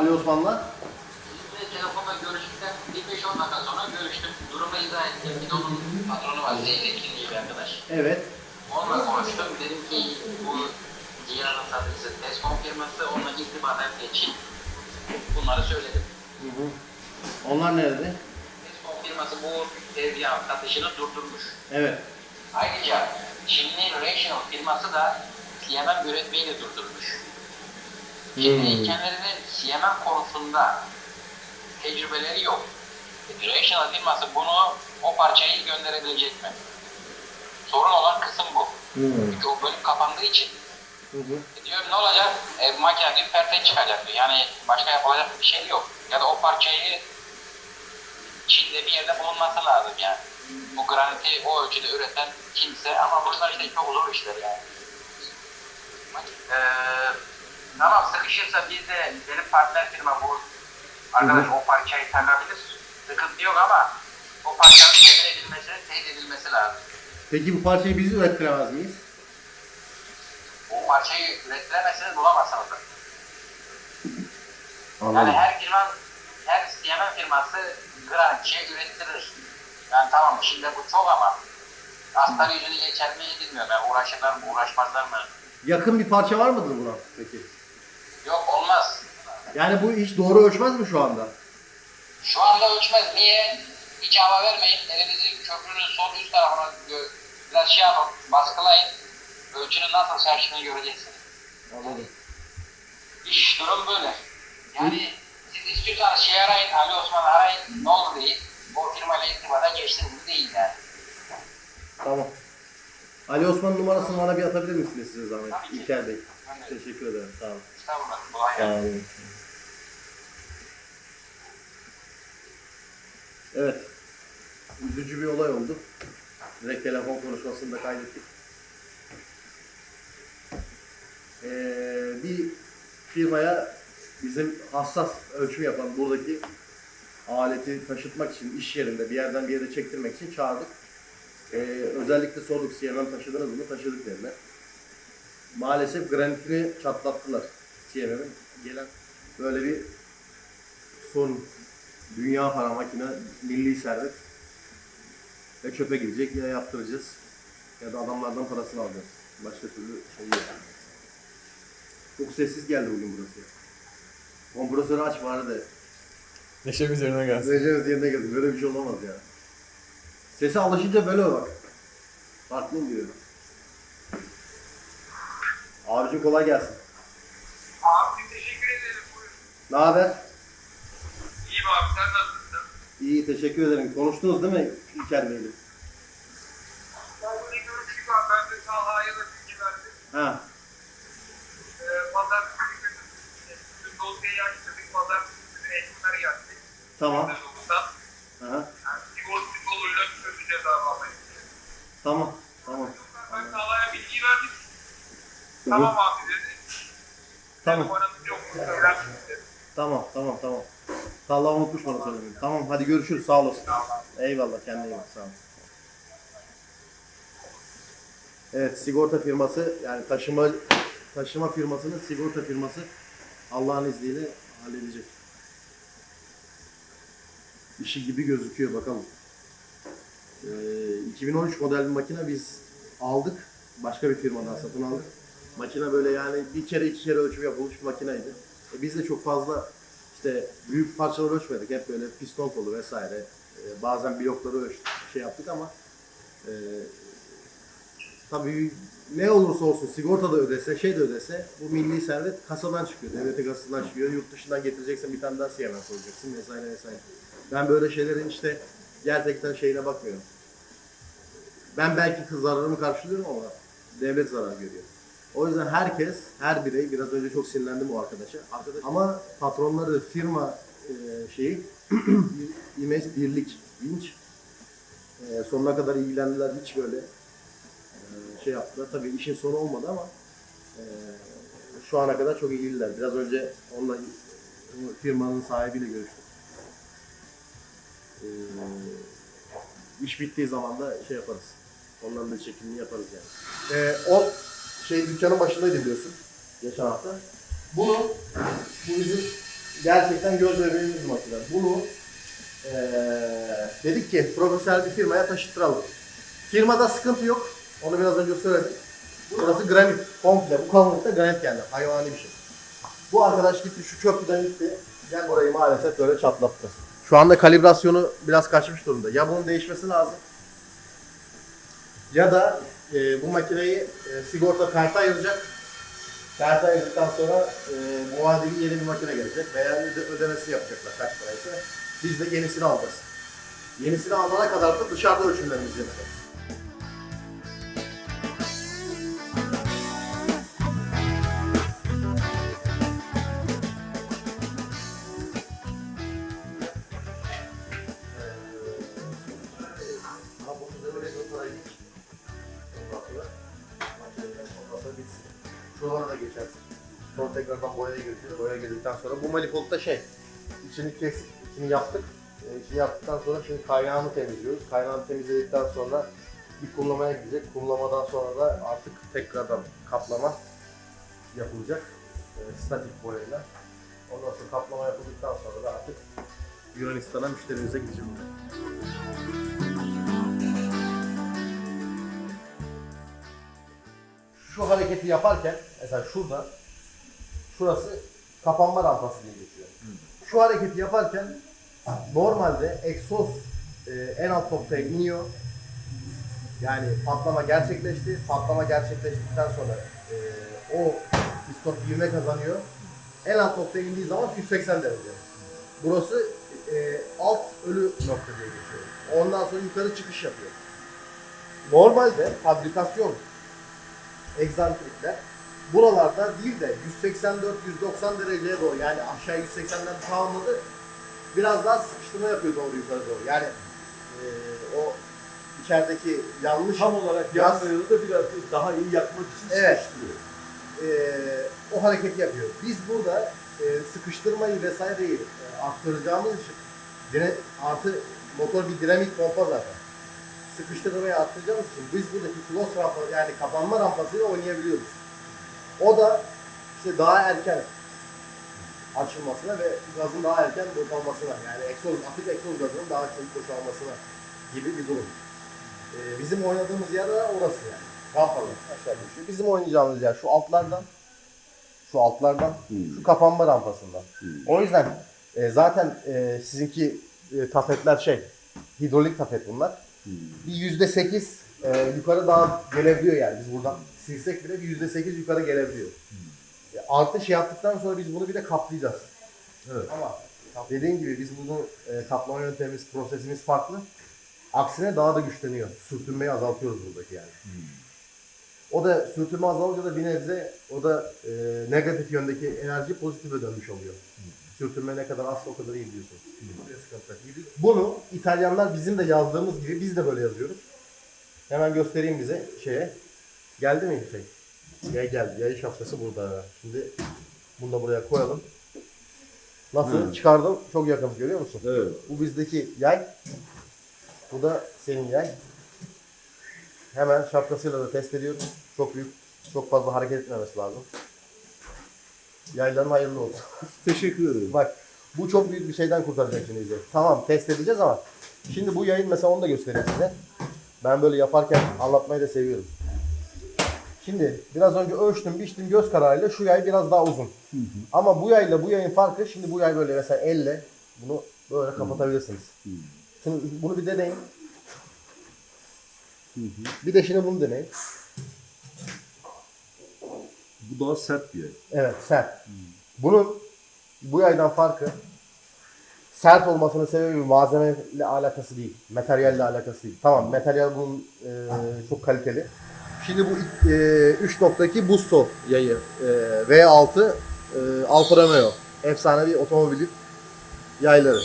Ali Osman'la? Bizle telefonla görüştükten bir 5-10 dakika sonra görüştüm. Durumu izah ettim. Bir de onun patronu var. Zeynep'in diye bir arkadaş. Evet. Onunla konuştum. Dedim ki bu Cihan'ın satıcısı test konfirması, onunla irtibata geçin. Bunları söyledim. Hı hı. Onlar nerede? Test konfirması bu tezgah satışını durdurmuş. Evet. Ayrıca Çinli Rational firması da CMM üretmeyi de durdurmuş. Şimdi kendilerinin CMM konusunda tecrübeleri yok. Rational firması bunu, o parçayı gönderebilecek mi? Sorun olan kısım bu. Çünkü o bölüm kapandığı için. Diyorum ne olacak? Makine diyor perte çıkacak diyor. Yani başka yapılacak bir şey yok. Ya da o parçayı Çin'de bir yerde bulunması lazım yani. Bu graniti o ölçüde üreten kimse, ama bunlar işte çok zor işler yani. Tamam, sıkışırsa biz de, benim partner firma bu arkadaş o parçayı takabilir. Sıkıntı yok ama o parçanın temin edilmesi, teyit edilmesi lazım. Peki bu parçayı biz ürettiremez miyiz? O parçayı üretiremezseniz bulamazsınız da. Anladım. Yani her firma, her CMM firması granitçi ürettirir. Yani tamam, Çin'de bu çok ama astar yüzünü geçer mi bilmiyorum. Yani uğraşırlar mı, uğraşmazlar mı? Yakın bir parça var mıdır buna peki? Yok, olmaz. Yani bu hiç doğru ölçmez mi şu anda? Şu anda ölçmez. Niye? Hiç hava vermeyin. Elinizi köprünün sol üst tarafına biraz şey yapın, baskılayın. Ölçünün nasıl şaştığını göreceksiniz. Anladım. İş durum böyle. Yani siz istiyorsanız şey arayın, Ali Osman'ı arayın, ne olur değil. O firmayla irtibata geçtiğiniz değil yani. Tamam. Ali Osman'ın numarasını bana bir atabilir misiniz size zahmet? Tabii ki. İlker Bey. Gönderin. Teşekkür ederim. Sağ olun. Estağfurullah. Kolay Sağ gelsin. olun. Evet. Üzücü bir olay oldu. Direkt telefon konuşmasını da kaydettik. Bir firmaya bizim hassas ölçüm yapan buradaki aleti taşıtmak için iş yerinde bir yerden bir yere çektirmek için çağırdık. Özellikle sorduk, CMM taşıdınız mı? Taşıdık dediler. Maalesef granitini çatlattılar CMM'in. Gelen böyle bir sorun. Dünya para makine, milli servet. Ya çöpe gidecek ya yaptıracağız ya da adamlardan parasını alacağız. Başka türlü şey yok. Çok sessiz geldi bugün burası. Kompresörü aç bari de. Neşemiz yerine gelsin. Neşemiz yerine gelsin. Böyle bir şey olamaz ya. Sese alışınca böyle bak. Farklı mı diyor? Abicim kolay gelsin. Abi teşekkür ederim. Buyurun. Ne haber? İyiyim abi, sen nasılsın? İyi, teşekkür ederim. Konuştunuz değil mi İlker Bey'le? Benimle görüştük abi, ben de Talha'ya da bilgi verdim. Ha, Pazartesi günü dosyayı açtırdık, pazartesi günü eğitimler geldi. tamam. Doğrudan. Aha. Yani sigorta yoluyla çözeceğiz abi Allah'ın izniyle. Tamam, tamam. Ben Talha'ya bilgi verdim. Tamam abi dedi. Tamam, Numaranız yok mu? Söyler misin dedi. tamam, tamam, tamam. Allah unutmuş bana söylemeyi. Tamam, hadi görüşürüz. Sağ olasın. Eyvallah, kendine iyi bak. Sağ ol. Evet, sigorta firması, yani taşıma firmasının sigorta firması Allah'ın izniyle halledecek. İşi gibi gözüküyor, bakalım. 2013 model bir makine biz aldık. Başka bir firmadan satın aldık. Makine böyle yani bir kere iki kere ölçüm yapılmış bir makineydi. Biz de çok fazla işte büyük parçalar ölçmedik. Hep böyle piston kolu vesaire. Bazen blokları şey yaptık ama tabii ne olursa olsun sigorta da ödese, şey de ödese bu milli servet kasadan çıkıyor. Devletin kasasından çıkıyor. Yurt dışından getireceksin, bir tane daha CMM koyacaksın vesaire vesaire. Ben böyle şeylerin işte gerçekten şeyine bakmıyorum. Ben belki zararımı karşılıyorum ama devlet zarar görüyor. O yüzden herkes, her birey, biraz önce çok sinirlendim o arkadaşa. Ama patronları, firma şeyi, İMES birlik, vinç sonuna kadar ilgilendiler, hiç böyle şey yaptılar. Tabii işin sonu olmadı ama şu ana kadar çok ilgililer. Biraz önce onunla firmanın sahibiyle görüştüm. İş bittiği zaman da şey yaparız. Onların da çekimini yaparız yani. O şey dükkanın başındaydı biliyorsun. Geçen hafta. Bu bizim gerçekten göz bebeğimiz bir makine. Bunu dedik ki profesyonel bir firmaya taşıttıralım. Firmada sıkıntı yok. Onu biraz önce söyledim. Burası granit. Komple. Bu kalınlıkta granit geldi. Hayvani bir şey. Bu arkadaş gitti şu köprüden gitti. Gel burayı maalesef böyle çatlattı. Şu anda kalibrasyonu biraz kaçmış durumda. Ya bunun değişmesi lazım. Ya da bu makineyi sigorta karta ayıracak. Karta ayırdıktan sonra muadili yeni bir makine gelecek. Veya ödemesini yapacaklar kaç paraysa. Biz de yenisini alacağız. Yenisini alana kadar da dışarıda ölçümlerimizi yapacağız. Şuralara da geçersin. Sonra tekrardan boyaya gireceğiz. Boyaya girdikten sonra bu manifoldta içini kesip, içini yaptık. İçini yaptıktan sonra şimdi kaynağını temizliyoruz. Kaynağını temizledikten sonra bir kumlamaya gidecek. Kumlamadan sonra da artık tekrardan kaplama yapılacak. Statik boyayla. Ondan sonra kaplama yapıldıktan sonra da artık Yunanistan'a müşterimize gidecek. Şu hareketi yaparken mesela şurası kapanma rampası diye geçiyor. Şu hareketi yaparken normalde egzoz en alt noktaya iniyor. Yani patlama gerçekleşti. Patlama gerçekleştikten sonra o piston ivme kazanıyor. En alt noktaya indiği zaman 180 derece. Burası alt ölü nokta diye geçiyor. Ondan sonra yukarı çıkış yapıyor. Normalde fabrikasyon egzantrikler buralarda değil de 184-190 dereceye doğru, yani aşağı 180'den tamamladı, biraz daha sıkıştırma yapıyor doğru yukarı doğru. Yani o içerideki yanlış Tam olarak gaz yanmıyor da biraz daha iyi yakmak için Evet. sıkıştırıyor. o hareketi yapıyor. Biz burada sıkıştırmayı vesaireyi arttıracağımız için artı motor bir dinamik pompa zaten. Sıkıştırmayı arttıracağımız için biz buradaki close rampa, yani kapanma rampasıyla oynayabiliyoruz. O da işte daha erken açılmasına ve gazın daha erken boşalmasına, yani atık egzoz gazının daha çabuk boşalmasına gibi bir durum. Bizim oynadığımız yer de orası yani. Rampalar aşağı düşüyor. Bizim oynayacağımız yer şu altlardan, şu kapanma rampasından. O yüzden zaten sizinki tapetler hidrolik tapet bunlar. Bir %8 yukarı daha gelebiliyor yani. Biz buradan silsek bile bir %8 yukarı gelebiliyor. Artı yaptıktan sonra biz bunu bir de kaplayacağız. Evet. Ama dediğim gibi biz bunu kaplama yöntemimiz, prosesimiz farklı. Aksine daha da güçleniyor. Sürtünmeyi azaltıyoruz buradaki yani. O da sürtünme azalınca da bir nebze o da negatif yöndeki enerji pozitife dönmüş oluyor. Sürtünme ne kadar azsa o kadar iyi diyorsunuz. Bunu İtalyanlar bizim de yazdığımız gibi biz de böyle yazıyoruz. Hemen göstereyim bize Geldi mi Yay geldi. Yay şapkası burada. Şimdi bunu da buraya koyalım. Nasıl? Çıkardım. Çok yakın, görüyor musun? Evet. Bu bizdeki yay. Bu da senin yay. Hemen şapkasıyla da test ediyoruz. Çok büyük, çok fazla hareket etmemesi lazım. Yayların hayırlı olsun. Teşekkür ederim. Bak, bu çok büyük bir şeyden kurtaracak şimdi bizi. Tamam, test edeceğiz ama şimdi bu yayın mesela, onu da göstereyim size. Ben böyle yaparken anlatmayı da seviyorum. Şimdi biraz önce ölçtüm, biçtim göz kararıyla, şu yay biraz daha uzun. Ama bu yayla bu yayın farkı, şimdi bu yay böyle mesela elle bunu böyle kapatabilirsiniz. Şimdi bunu bir deneyin. Bir de şimdi bunu deneyin. Bu daha sert bir yer. Evet, sert. Bunun bu yaydan farkı, sert olmasının sebebi malzemeyle alakası değil, materyalle alakası değil. Tamam, materyal bunun çok kaliteli. Şimdi bu 3.2 Busto yayı, V6 Alfa Romeo, efsane bir otomobilin yayları.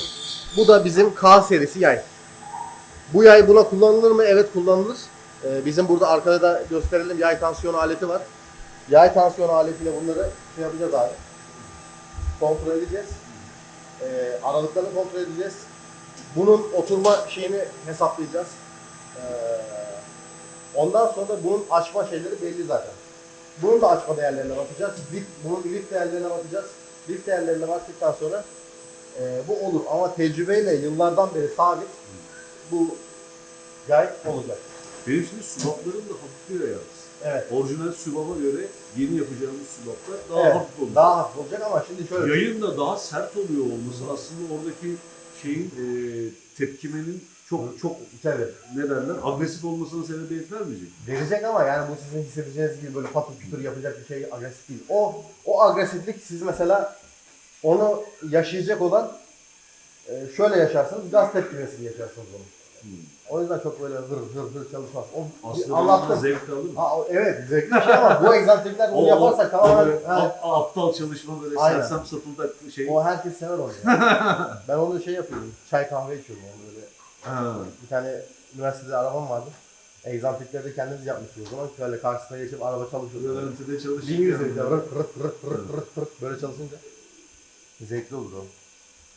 Bu da bizim K serisi yay. Bu yay buna kullanılır mı? Evet, kullanılır. Bizim burada arkada da gösterelim, yay tansiyon aleti var. Yay tansiyon aletiyle bunları yapacağız abi. Kontrol edeceğiz. Aralıklarını kontrol edeceğiz. Bunun oturma şeyini hesaplayacağız. Ondan sonra da bunun açma şeyleri belli zaten. Bunun da açma değerlerine bakacağız. Bunun lift değerlerine bakacağız. Lif değerlerine baktıktan sonra bu olur. Ama tecrübeyle yıllardan beri sabit bu yay olacak. Benim şimdi sulaplarım da hafifliyor yalnız. Evet. Orijinal sulaba göre yeni yapacağımız sulaplar daha Evet, hafif olacak. daha hafif olacak ama şimdi şöyle. Yayın da daha sert oluyor olması aslında oradaki şeyin tepkimenin çok Tabii. ne derler agresif olmasına sebebiyet vermeyecek. Verecek ama yani bu sizin hissedeceğiniz gibi böyle patır kütür yapacak bir şey agresif değil. O agresiflik siz mesela onu yaşayacak olan şöyle yaşarsınız, gaz tepkimesini yaşarsınız onu. O yüzden çok böyle hır çalışmaz. O Aslında anlattım. zevk alır mı? Evet, zevkli bir şey ama bu egzantrikler bunu yaparsak tamamen böyle aptal çalışma böyle Aynen. sersem sapıldak şey. o herkes sever onu. Yani. Ben onu şey yapıyorum, çay kahve içiyorum yani böyle. Ha. Bir tane üniversitede arabam vardı. Egzantrikleri de kendimiz yapmıştık o zaman. Böyle karşısına geçip araba çalışıyordu. Rölantide çalışırken. 1100 lira rırt böyle çalışınca zevkli olur o.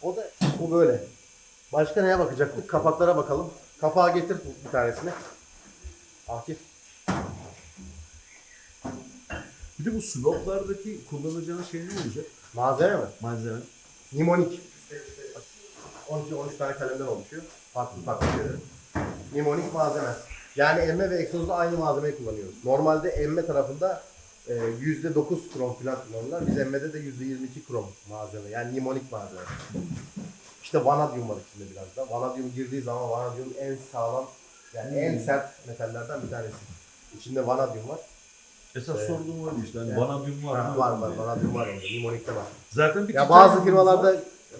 O da o böyle. Başka neye bakacaktık? Kapaklara bakalım. Kapağı getir bir tanesini. Akif. Bir de bu sulaplardaki kullanacağın şey ne olacak? Malzeme mi? Malzeme. Nimonik. 12-13 tane kalemden oluşuyor. Farklı şeyler. Nimonik malzeme. Yani emme ve egzozda aynı malzemeyi kullanıyoruz. Normalde emme tarafında %9 krom falan kullanırlar. Biz emmede de %22 krom malzeme. Yani nimonik malzeme. İşte vanadyum var içinde biraz da. Vanadyum girdiği zaman vanadyum en sağlam, yani en sert metallerden bir tanesi. İçinde vanadyum var. Esas sorduğum var işte. Hani Evet. vanadyum var mı? Var. Vanadyum var orada. Nimonik'te var. Zaten bir Ya titanyum var.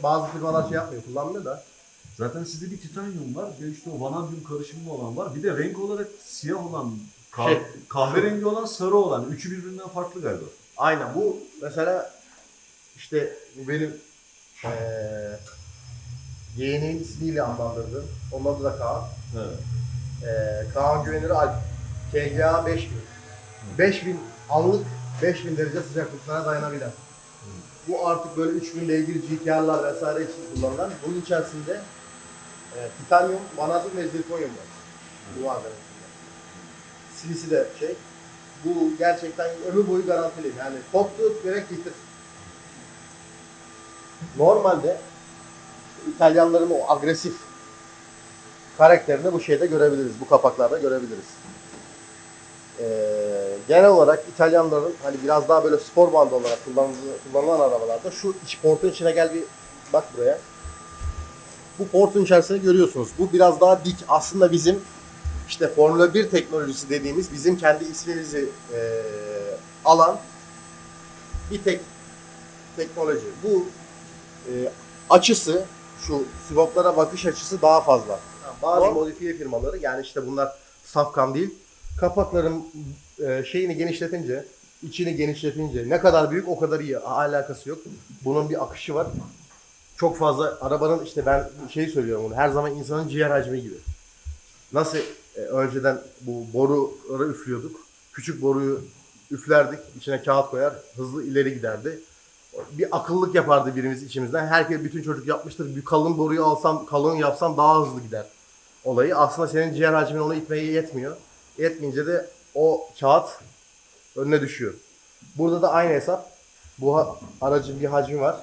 bazı firmalar şey yapmıyor, kullanmıyor da. Zaten sizde bir titanyum var. Bir işte o vanadyum karışımlı olan var. Bir de renk olarak siyah olan, kahverengi olan, sarı olan. Üçü birbirinden farklı galiba. Aynen bu mesela işte bu benim yeğenimin ismiyle adlandırdığım. Onun adı da Kaan. Evet. Kaan Güvenir Alp. KGA 5000. 5000 anlık 5000 derece sıcaklıklara dayanabilen. Bu artık böyle 3000 beygir GTR'lar vesaire için kullanılan. Bunun içerisinde titanyum, vanadyum ve zirkonyum var. Bu malzeme içinde. Silisi de şey. Bu gerçekten ömür boyu garantili. Yani koptu, gerek getir. Normalde İtalyanların o agresif karakterini bu şeyde görebiliriz. Bu kapaklarda görebiliriz. Genel olarak İtalyanların hani biraz daha böyle spor bandı olarak kullanılan arabalarda şu portun içine gel bir bak buraya. Bu portun içerisinde görüyorsunuz. Bu biraz daha dik. Aslında bizim işte Formula 1 teknolojisi dediğimiz bizim kendi ismimizi alan bir teknoloji. Bu açısı, şu swaplara bakış açısı daha fazla. Bazı modifiye firmaları yani işte bunlar safkan değil. Kapakların şeyini genişletince, içini genişletince ne kadar büyük o kadar iyi. Alakası yok. Bunun bir akışı var. Çok fazla arabanın işte ben şeyi söylüyorum bunu. Her zaman insanın ciğer hacmi gibi. Nasıl önceden bu boruları üflüyorduk. Küçük boruyu üflerdik, içine kağıt koyar, hızlı ileri giderdi. Bir akıllık yapardı birimiz içimizden. Herkes, bütün çocuk yapmıştır. Bir kalın boruyu alsam, kalın yapsam daha hızlı gider olayı. Aslında senin ciğer hacmin onu itmeye yetmiyor. Yetmeyince de o kağıt önüne düşüyor. Burada da aynı hesap. Bu aracın bir hacmi var.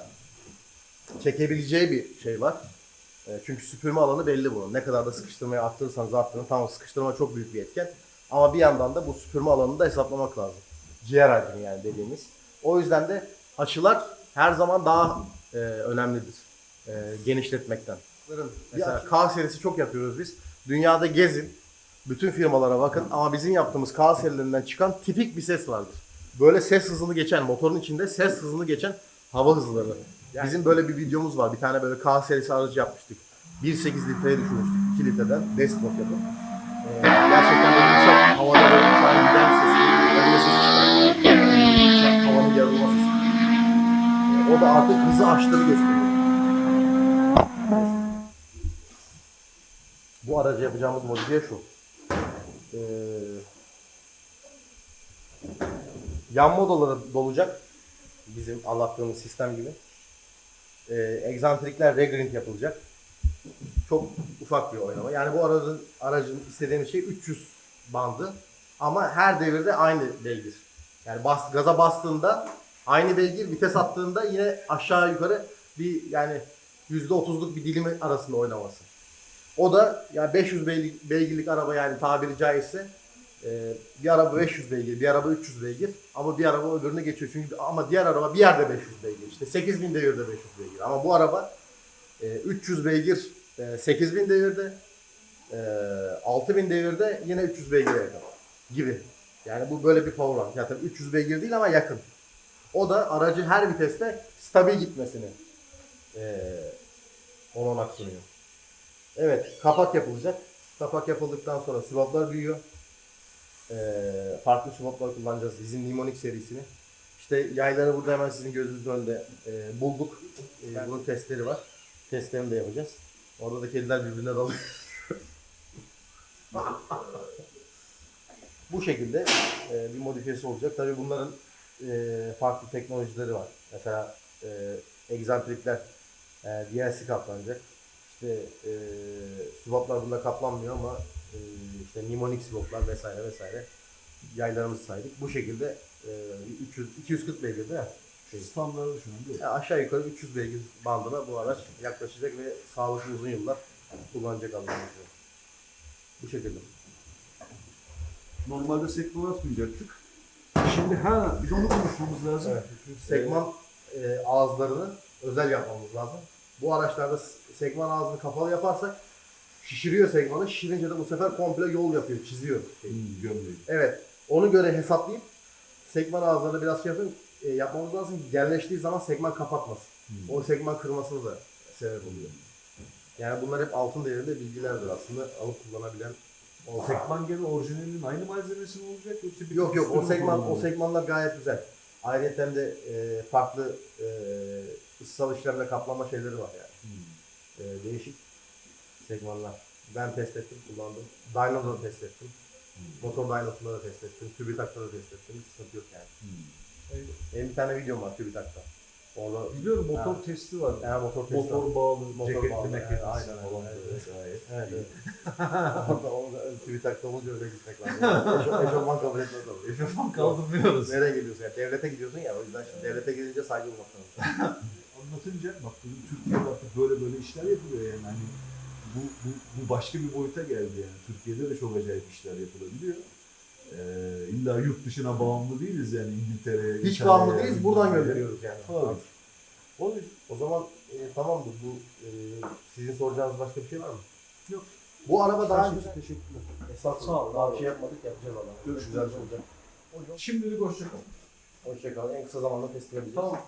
Çekebileceği bir şey var. Çünkü süpürme alanı belli bunun. Ne kadar da sıkıştırmayı arttırırsanız arttırın. Tamam, sıkıştırma çok büyük bir etken. Ama bir yandan da bu süpürme alanını da hesaplamak lazım. Ciğer hacmi yani dediğimiz. O yüzden de açılar her zaman daha önemlidir. Genişletmekten. Mesela K serisi çok yapıyoruz biz. Dünyada gezin. Bütün firmalara bakın ama bizim yaptığımız K serilerinden çıkan tipik bir ses vardır. Böyle ses hızını geçen, motorun içinde ses hızını geçen hava hızları. Yani bizim böyle bir videomuz var. Bir tane böyle K serisi aracı yapmıştık. 1.8 litreye düşürmüştük 2 litreden. Desktop yapıp. Gerçekten de yumuşak havada böyle uçağın giden sesi, önüne sesi çıkar. Havanın yarılma sesi. O da artık hızı aştığını gösteriyor. Bu aracı yapacağımız modifiye şu. Yan modaları dolacak. Bizim anlattığımız sistem gibi. Egzantrikler regrind yapılacak. Çok ufak bir oynama. Yani bu aracın istediğimiz şey 300 bandı. Ama her devirde aynı beygir. Yani gaza bastığında Aynı beygir vites attığında yine aşağı yukarı bir yani %30'luk bir dilim arasında oynaması. O da yani 500 beygirlik araba yani tabiri caizse bir araba 500 beygir, bir araba 300 beygir ama bir araba öbürüne geçiyor. Çünkü ama diğer araba bir yerde 500 beygir. İşte 8000 devirde 500 beygir. Ama bu araba 300 beygir 8000 devirde, 6000 devirde yine 300 beygire yakın gibi. Yani bu böyle bir power rank. Zaten 300 beygir değil ama yakın. O da aracı her viteste stabil gitmesini olanak sunuyor. Evet, kapak yapılacak. Kapak yapıldıktan sonra swaplar büyüyor. Farklı swaplar kullanacağız. Bizim Nimonic serisini. İşte yayları burada hemen sizin gözünüzün önünde bulduk. Bunun testleri var. Testlerini de yapacağız. Orada da kediler birbirine dalıyor. Bu şekilde bir modifiyesi olacak. Tabii bunların farklı teknolojileri var. Mesela egzantrikler DLC kaplanacak. İşte swaplar bunda kaplanmıyor ama işte Nimonic swaplar vesaire vesaire yaylarımızı saydık. Bu şekilde 240 beygir değil mi? Standartı şu an değil. Yani aşağı yukarı 300 beygir bandına bu araç yaklaşacak ve sağlıklı uzun yıllar kullanacak Allah'ın izniyle. Bu şekilde. Normalde sekman atmayacaktık. Şimdi bir de onu konuşmamız lazım. Evet. Segman ağızlarını özel yapmamız lazım. Bu araçlarda segman ağzını kapalı yaparsak şişiriyor segmanı. Şişirince de bu sefer komple yol yapıyor, çiziyor. Gömleği. Evet. Onu göre hesaplayıp segman ağızlarını biraz yapmamız lazım ki yerleştiği zaman segman kapatmasın. O segman kırmasını da sebep oluyor. Yani bunlar hep altın değerinde bilgilerdir aslında alıp kullanabilen. Segman gene orijinalinin aynı malzemesi mi olacak yoksa bir Yok o üstüne segmanlar gayet güzel. Ayrıca de farklı ıssal işlemle kaplama şeyleri var yani. Değişik segmanlar. Ben test ettim, kullandım. Dyno'da da test ettim. Motor dynosunda da test ettim. TÜBİTAK'ta da test ettim. Hiç sıkıntı yok yani. Benim bir tane videom var TÜBİTAK'ta. Orada Biliyorum motor testi var. yani motor testi Motor var. bağlı, Motor ceketli bağlı, meketli yani, aynen, falan aynen. böyle gayet. Evet. Orada TÜBİTAK'ta olunca öyle gitmek lazım. Eşofman kabul etmez olur. Eşofman kaldırmıyoruz. Nereye geliyorsun? Yani devlete gidiyorsun ya, o yüzden şimdi devlete gidince saygı olmak lazım. Anlatınca bak bugün Türkiye'de artık böyle işler yapılıyor yani. Hani bu başka bir boyuta geldi yani. Türkiye'de de çok acayip işler yapılabiliyor. İlla yurt dışına bağımlı değiliz yani İngiltere'ye. Hiç İtalya'ya, bağımlı değiliz, buradan gönderiyoruz yani. Tabii. O zaman tamamdır. Bu sizin soracağınız başka bir şey var mı? Yok. Bu araba daha Her güzel. şey teşekkürler. Esas Sağ ol, daha abi. bir şey yapmadık, yapacağız ama. Görüşürüz. Güzel bir şey olacak. Şimdilik hoşça kal. Hoşçakalın. En kısa zamanda teslim edeceğiz. Tamam.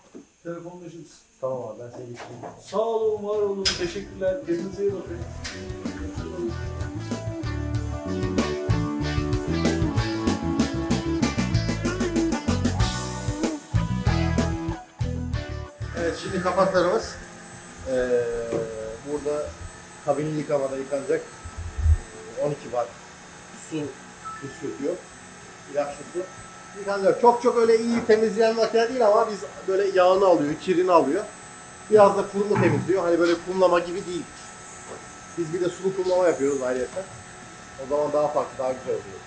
Telefonlaşırız. Tamam abi, ben seni geçireyim. Sağ olun, var olun. Teşekkürler. Kendinize iyi bakın. Evet, şimdi kapaklarımız burada kabin yıkamada yıkanacak 12 bar su püskürtüyor. İlaçlı su. Yıkanacak. Çok öyle iyi temizleyen makine değil ama biz böyle yağını alıyor, kirini alıyor. Biraz da kurumu temizliyor. Hani böyle kumlama gibi değil. Biz bir de sulu kumlama yapıyoruz ayrıca. O zaman daha farklı, daha güzel oluyor.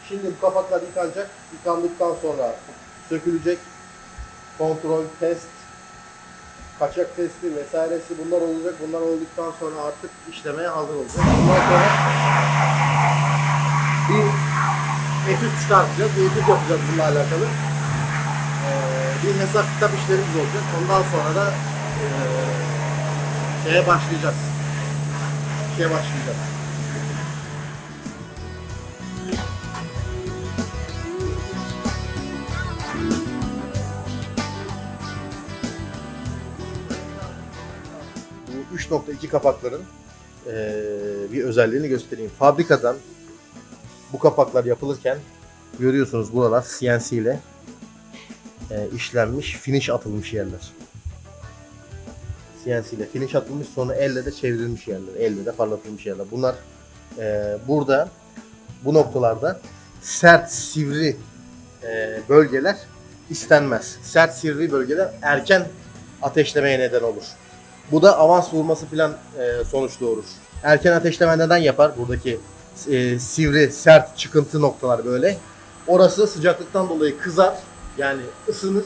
Şimdi bu kapaklar yıkanacak. Yıkandıktan sonra sökülecek. Kontrol, test, kaçak testi vesairesi bunlar olacak. Bunlar olduktan sonra artık işlemeye hazır olacak. Bundan sonra bir etüt çıkartacağız. Bir etüt yapacağız bununla alakalı. Bir hesap kitap işlerimiz olacak. Ondan sonra da şeye başlayacağız. Bu 3.2 kapakların bir özelliğini göstereyim. Fabrikadan bu kapaklar yapılırken görüyorsunuz buralar CNC ile işlenmiş, finish atılmış yerler. CNC ile finish atılmış, sonra elle de çevrilmiş yerler, elle de parlatılmış yerler. Bunlar burada, bu noktalarda sert, sivri bölgeler istenmez. Sert, sivri bölgeler erken ateşlemeye neden olur. Bu da avans vurması filan sonuç doğurur. Erken ateşleme neden yapar? Buradaki sivri, sert çıkıntı noktalar böyle. Orası sıcaklıktan dolayı kızar, yani ısınır.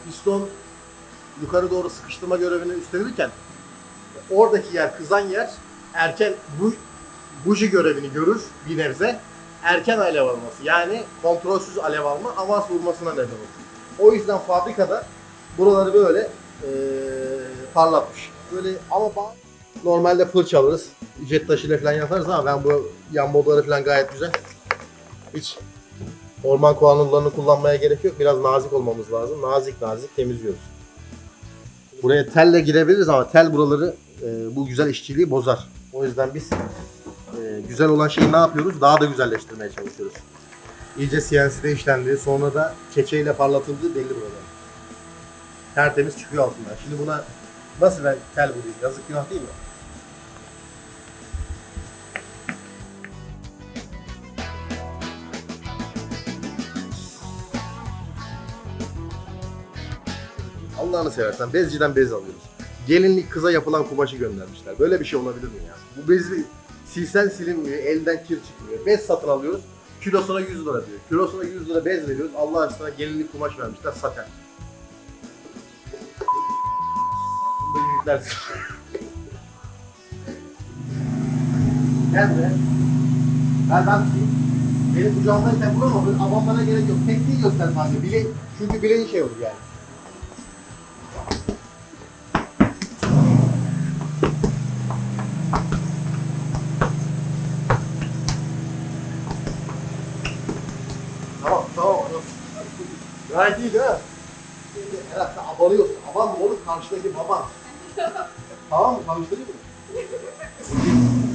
piston yukarı doğru sıkıştırma görevini üstlenirken oradaki yer, kızan yer erken buji görevini görür bir nebze. Erken alev alması, yani kontrolsüz alev alma, avans vurmasına neden olur. O yüzden fabrikada buraları böyle parlatmış. Böyle ama normalde fırça alırız, jet taşıyla falan yaparız ama ben bu yan modları falan gayet güzel. Hiç orman kanunlarını kullanmaya gerek yok. Biraz nazik olmamız lazım. Nazik nazik temizliyoruz. Buraya telle girebiliriz ama tel buraları bu güzel işçiliği bozar. O yüzden biz güzel olan şeyi ne yapıyoruz? Daha da güzelleştirmeye çalışıyoruz. İyice CNC'de işlendi. Sonra da keçeyle parlatıldığı belli burada. Tertemiz çıkıyor altından. Şimdi buna nasıl ben tel bulayım? Yazık günah değil mi? Allah'ını seversen bezciden bez alıyoruz. Gelinlik kıza yapılan kumaşı göndermişler. Böyle bir şey olabilir mi ya? Bu bezi silsen silinmiyor, elden kir çıkmıyor. Bez satın alıyoruz, kilosuna 100 lira diyor. Kilosuna 100 lira bez veriyoruz, Allah aşkına gelinlik kumaş vermişler, saten. Bunu da yüklersin. Gel be. Ben tutayım. Benim kucağımdayken vurama, böyle abanmana gerek yok. Tekniği göster sadece, çünkü bileğin şey olur yani. Tamam. Gayet iyi değil mi? Herhalde sen abanıyorsun. Abanma oğlum, karşıdaki baban. Tamam mı? Karşıdaki mi?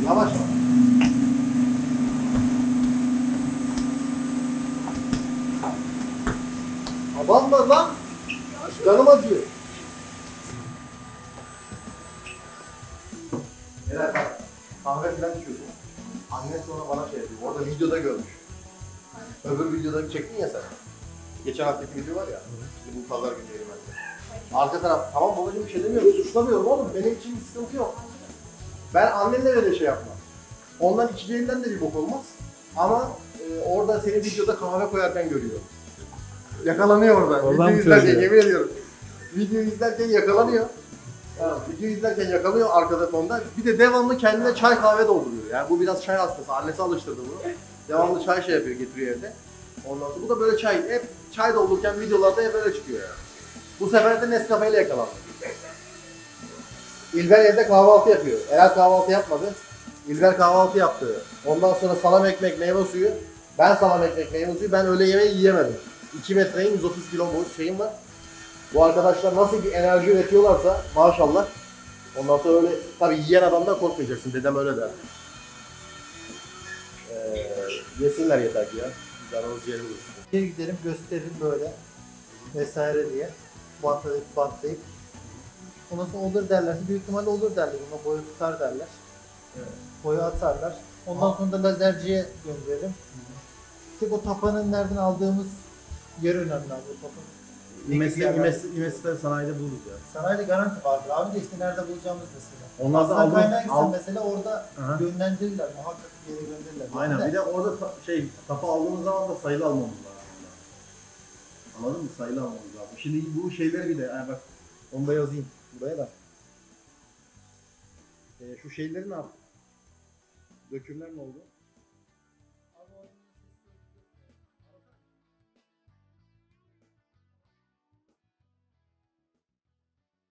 Yavaş yavaş. Abanma lan! Canım acıyor. Herhalde kahve falan içiyorsun. Annen sonra bana şey yapıyor. Orada videoda görmüş. Öbür videoda çektin ya sen. Geçen haftaki video var ya. Şimdi bu pazar günü yayınlandı. Arka taraf, tamam babacığım bir şey demiyorum, suçlamıyorum oğlum. Benim için bir sıkıntı yok. Ben annenle öyle şey yapmam. Ondan içeceğinden de bir bok olmaz. Ama orada seni videoda kahve koyarken görüyor. Yakalanıyor orada. Oradan Video mı izlerken çözüyor? yemin ediyorum. Video izlerken yakalanıyor. Video izlerken yakalıyor arkada fonda. Bir de devamlı kendine çay kahve dolduruyor. Yani bu biraz çay hastası. Annesi alıştırdı bunu. Devamlı çay şey yapıyor, getiriyor evde. Ondan sonra bu da böyle çay, hep çay doldururken videolarda hep böyle çıkıyor yani. Bu sefer de Nescafe ile yakalandı. İlber evde kahvaltı yapıyor. Eğer kahvaltı yapmadı. İlber kahvaltı yaptı. Ondan sonra salam ekmek, meyve suyu. Ben salam ekmek, meyve suyu. Ben öğle yemeği yiyemedim. 2 metreyim, 130 kilo şeyim var. Bu arkadaşlar nasıl bir enerji üretiyorlarsa maşallah. Ondan sonra öyle, tabii yiyen adamdan korkmayacaksın. Dedem öyle der. Yesinler yeter ki ya. Canımız ciğeri bulur. Bir gidelim gösterelim böyle vesaire diye bantlayıp ondan sonra olur derlerse büyük ihtimalle olur derler. Buna boyu tutar derler. Evet. Boyu atarlar. Ondan sonra da lazerciye gönderelim. Tek o tapanın nereden aldığımız yer önemli abi o tapanın. İmes'te sanayide buluruz ya. Sanayide garanti vardır abi de işte nerede bulacağımız mesela. Onlar da Aslan kaynağı aldığımız... gitsen mesela orada Aha. yönlendirirler. Muhakkak bir yere gönderirler. Aynen. De. Bir de orada tapa aldığımız zaman da sayılı almamız lazım. Anladın mı? Sayılı almamız lazım. Şimdi bu şeyleri bir de, yani bak onu da yazayım buraya da. Şu şeyleri ne yaptık? Dökümler ne oldu?